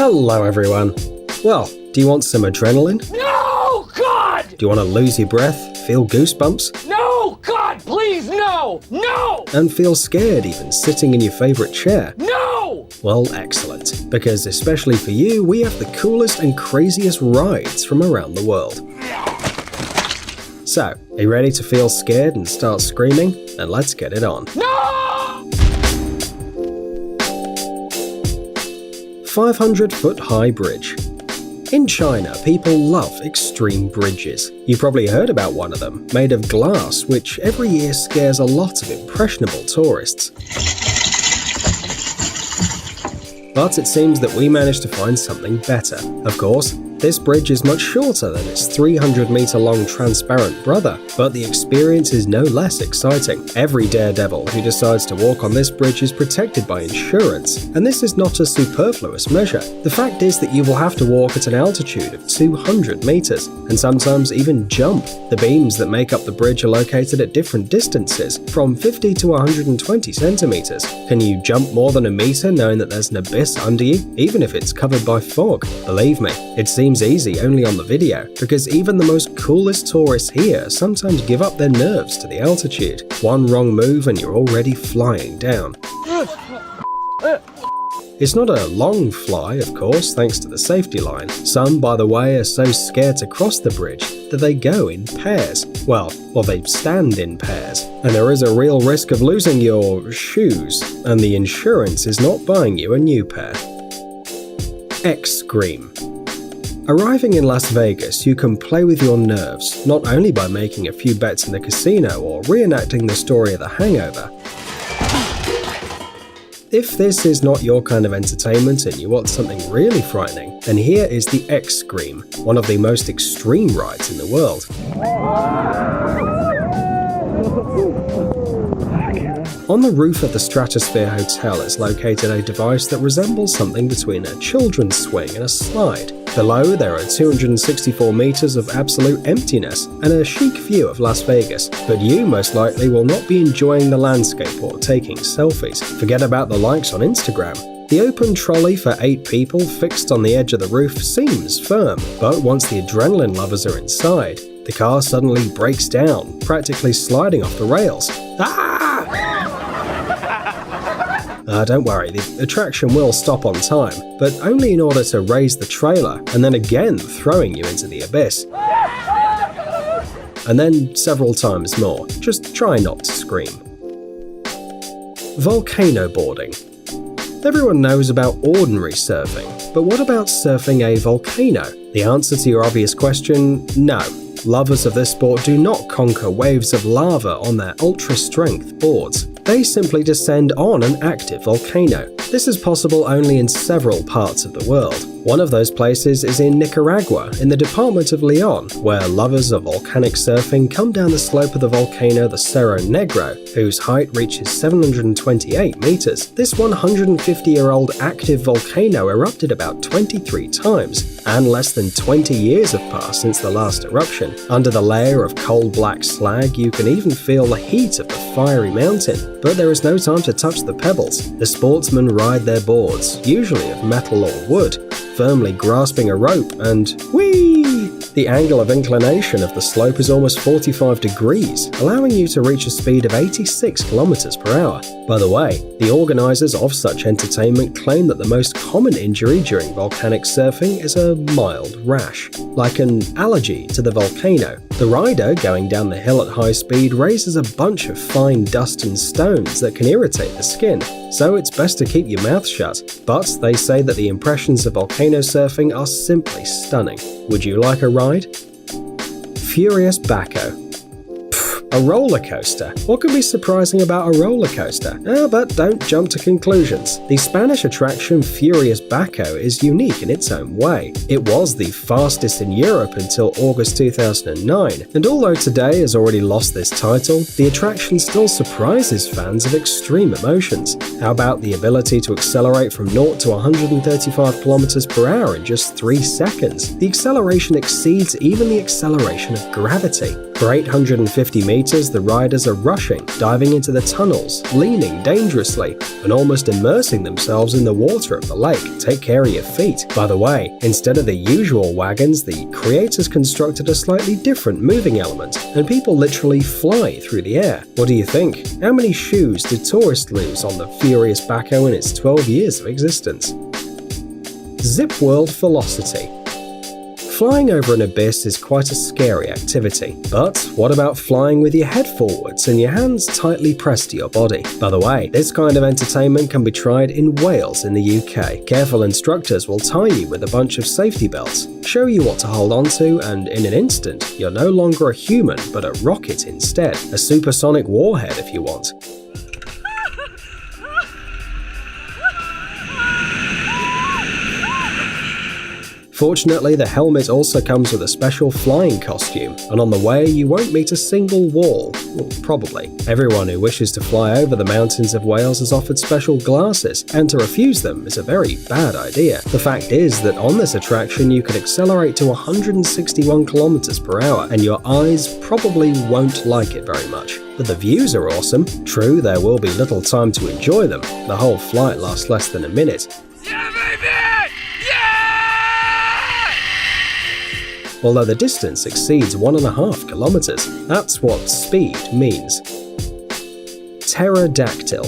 Hello everyone. Well, do you want some adrenaline? No, God! Do you want to lose your breath, feel goosebumps? No, God, please, no! No! And feel scared even sitting in your favorite chair? No! Well, excellent. Because especially for you, we have the coolest and craziest rides from around the world. So, are you ready to feel scared and start screaming? Then let's get it on. No! 500-foot-high bridge. In China, people love extreme bridges. You probably heard about one of them, made of glass, which every year scares a lot of impressionable tourists. But it seems that we managed to find something better. Of course, this bridge is much shorter than its 300-meter-long transparent brother, but the experience is no less exciting. Every daredevil who decides to walk on this bridge is protected by insurance, and this is not a superfluous measure. The fact is that you will have to walk at an altitude of 200 meters, and sometimes even jump. The beams that make up the bridge are located at different distances, from 50 to 120 centimeters. Can you jump more than a meter knowing that there's an abyss under you, even if it's covered by fog? Believe me, it seems easy only on the video, because even the most coolest tourists here sometimes give up their nerves to the altitude. One wrong move and you're already flying down. It's not a long fly, of course, thanks to the safety line. Some, by the way, are so scared to cross the bridge that they go in pairs. Well, or they stand in pairs. And there is a real risk of losing your shoes, and the insurance is not buying you a new pair. X-Scream. Arriving in Las Vegas, you can play with your nerves, not only by making a few bets in the casino or reenacting the story of The Hangover. If this is not your kind of entertainment and you want something really frightening, then here is the X-Scream, one of the most extreme rides in the world. On the roof of the Stratosphere Hotel is located a device that resembles something between a children's swing and a slide. Below, there are 264 meters of absolute emptiness and a chic view of Las Vegas, but you most likely will not be enjoying the landscape or taking selfies. Forget about the likes on Instagram. The open trolley for 8 people fixed on the edge of the roof seems firm, but once the adrenaline lovers are inside, the car suddenly breaks down, practically sliding off the rails. Don't worry, the attraction will stop on time, but only in order to raise the trailer and then again throwing you into the abyss. And then several times more. Just try not to scream. Volcano boarding. Everyone knows about ordinary surfing, but what about surfing a volcano? The answer to your obvious question, no. Lovers of this sport do not conquer waves of lava on their ultra-strength boards. They simply descend on an active volcano. This is possible only in several parts of the world. One of those places is in Nicaragua, in the department of Leon, where lovers of volcanic surfing come down the slope of the volcano the Cerro Negro, whose height reaches 728 meters. This 150-year-old active volcano erupted about 23 times, and less than 20 years have passed since the last eruption. Under the layer of cold black slag, you can even feel the heat of the fiery mountain. But there is no time to touch the pebbles. The sportsmen ride their boards, usually of metal or wood, firmly grasping a rope, and whee! The angle of inclination of the slope is almost 45 degrees, allowing you to reach a speed of 86 kilometers per hour. By the way, the organizers of such entertainment claim that the most common injury during volcanic surfing is a mild rash, like an allergy to the volcano. The rider, going down the hill at high speed, raises a bunch of fine dust and stones that can irritate the skin, so it's best to keep your mouth shut. But they say that the impressions of volcano surfing are simply stunning. Would you like a ride? Furious Baco. A roller coaster. What could be surprising about a roller coaster? But don't jump to conclusions. The Spanish attraction Furious Baco is unique in its own way. It was the fastest in Europe until August 2009, and although today has already lost this title, the attraction still surprises fans of extreme emotions. How about the ability to accelerate from 0 to 135 kilometers per hour in just 3 seconds? The acceleration exceeds even the acceleration of gravity. For 850 meters, the riders are rushing, diving into the tunnels, leaning dangerously, and almost immersing themselves in the water of the lake. Take care of your feet. By the way, instead of the usual wagons, the creators constructed a slightly different moving element, and people literally fly through the air. What do you think? How many shoes did tourists lose on the Furious Backhoe in its 12 years of existence? Zip World Velocity. Flying over an abyss is quite a scary activity, but what about flying with your head forwards and your hands tightly pressed to your body? By the way, this kind of entertainment can be tried in Wales in the UK. Careful instructors will tie you with a bunch of safety belts, show you what to hold on to, and in an instant, you're no longer a human but a rocket instead. A supersonic warhead if you want. Fortunately, the helmet also comes with a special flying costume, and on the way you won't meet a single wall. Well, probably. Everyone who wishes to fly over the mountains of Wales is offered special glasses, and to refuse them is a very bad idea. The fact is that on this attraction you can accelerate to 161 km per hour, and your eyes probably won't like it very much. But the views are awesome. True, there will be little time to enjoy them. The whole flight lasts less than a minute. Yeah, baby! Although the distance exceeds 1.5 kilometers. That's what speed means. Pterodactyl.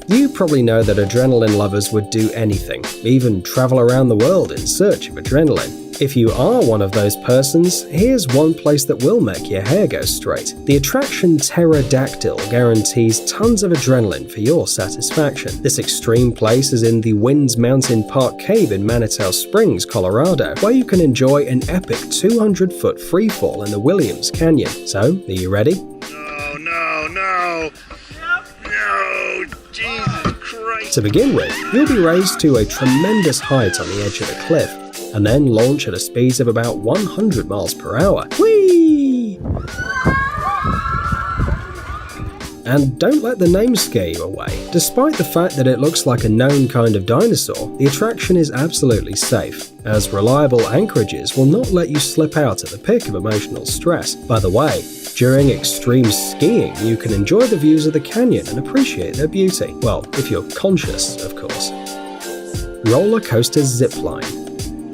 You probably know that adrenaline lovers would do anything, even travel around the world in search of adrenaline. If you are one of those persons, here's one place that will make your hair go straight. The attraction Pterodactyl guarantees tons of adrenaline for your satisfaction. This extreme place is in the Winds Mountain Park Cave in Manitou Springs, Colorado, where you can enjoy an epic 200-foot freefall in the Williams Canyon. So, are you ready? No, Jesus Christ. To begin with, you'll be raised to a tremendous height on the edge of a cliff, and then launch at a speed of about 100 miles per hour. Whee! And don't let the name scare you away. Despite the fact that it looks like a known kind of dinosaur, the attraction is absolutely safe, as reliable anchorages will not let you slip out at the pick of emotional stress. By the way, during extreme skiing, you can enjoy the views of the canyon and appreciate their beauty. Well, if you're conscious, of course. Roller coaster zipline.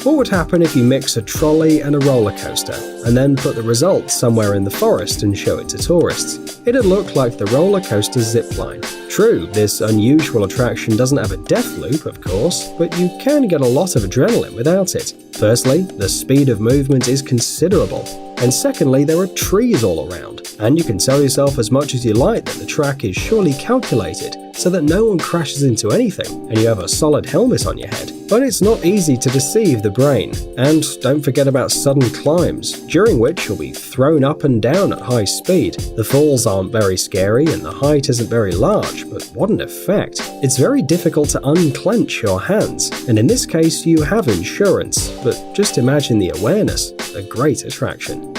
What would happen if you mix a trolley and a roller coaster, and then put the results somewhere in the forest and show it to tourists? It'd look like the roller coaster zipline. True, this unusual attraction doesn't have a death loop, of course, but you can get a lot of adrenaline without it. Firstly, the speed of movement is considerable, and secondly, there are trees all around, and you can tell yourself as much as you like that the track is surely calculated so that no one crashes into anything, and you have a solid helmet on your head. But it's not easy to deceive the brain, and don't forget about sudden climbs, during which you'll be thrown up and down at high speed. The falls aren't very scary and the height isn't very large, but what an effect. It's very difficult to unclench your hands, and in this case you have insurance, but just imagine the awareness. A great attraction.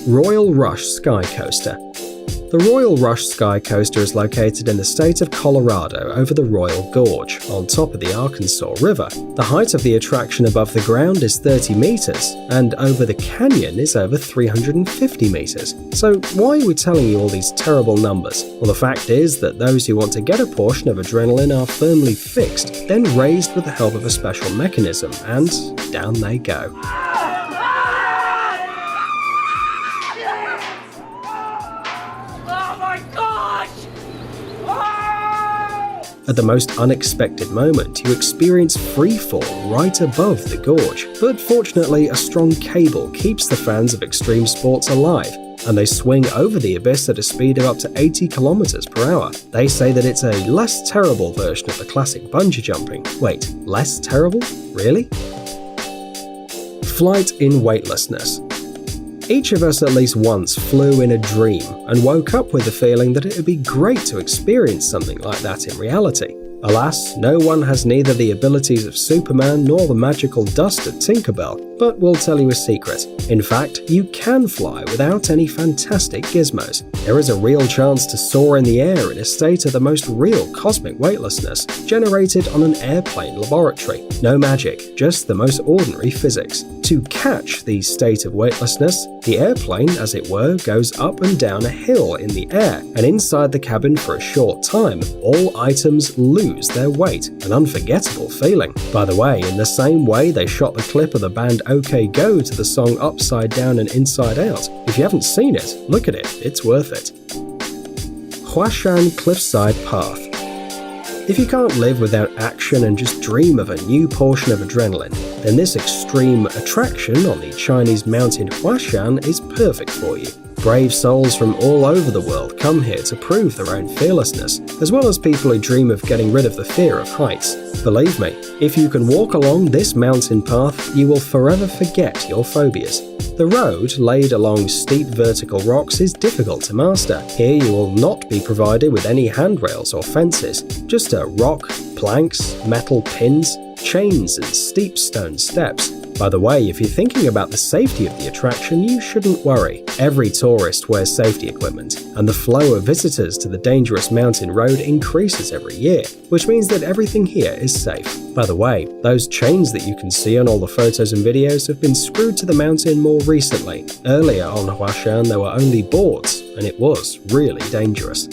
Royal Rush Sky Coaster. The Royal Rush Sky Coaster is located in the state of Colorado over the Royal Gorge, on top of the Arkansas River. The height of the attraction above the ground is 30 meters, and over the canyon is over 350 meters. So why are we telling you all these terrible numbers? Well, the fact is that those who want to get a portion of adrenaline are firmly fixed, then raised with the help of a special mechanism, and down they go. At the most unexpected moment, you experience free fall right above the gorge. But fortunately, a strong cable keeps the fans of extreme sports alive, and they swing over the abyss at a speed of up to 80 kilometers per hour. They say that it's a less terrible version of the classic bungee jumping. Wait, less terrible? Really? Flight in weightlessness. Each of us at least once flew in a dream and woke up with the feeling that it would be great to experience something like that in reality. Alas, no one has neither the abilities of Superman nor the magical dust of Tinkerbell, But we'll tell you a secret. In fact, you can fly without any fantastic gizmos. There is a real chance to soar in the air in a state of the most real cosmic weightlessness, generated on an airplane laboratory. No magic, just the most ordinary physics. To catch the state of weightlessness, the airplane, as it were, goes up and down a hill in the air, and inside the cabin for a short time, all items lose their weight, an unforgettable feeling. By the way, in the same way they shot the clip of the band OK Go to the song Upside Down and Inside Out. If you haven't seen it, look at it, it's worth it. Huashan Cliffside Path. If you can't live without action and just dream of a new portion of adrenaline, then this extreme attraction on the Chinese mountain Huashan is perfect for you. Brave souls from all over the world come here to prove their own fearlessness, as well as people who dream of getting rid of the fear of heights. Believe me, if you can walk along this mountain path, you will forever forget your phobias. The road, laid along steep vertical rocks, is difficult to master. Here you will not be provided with any handrails or fences, just a rock, planks, metal pins, chains and steep stone steps. By the way, if you're thinking about the safety of the attraction, you shouldn't worry. Every tourist wears safety equipment, and the flow of visitors to the dangerous mountain road increases every year, which means that everything here is safe. By the way, those chains that you can see on all the photos and videos have been screwed to the mountain more recently. Earlier on Huashan there were only boards, and it was really dangerous.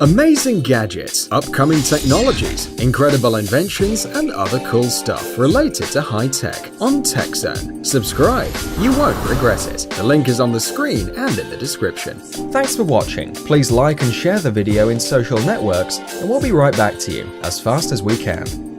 Amazing gadgets, upcoming technologies, incredible inventions, and other cool stuff related to high tech on TechZone. Subscribe, you won't regret it. The link is on the screen and in the description. Thanks for watching. Please like and share the video in social networks, and we'll be right back to you as fast as we can.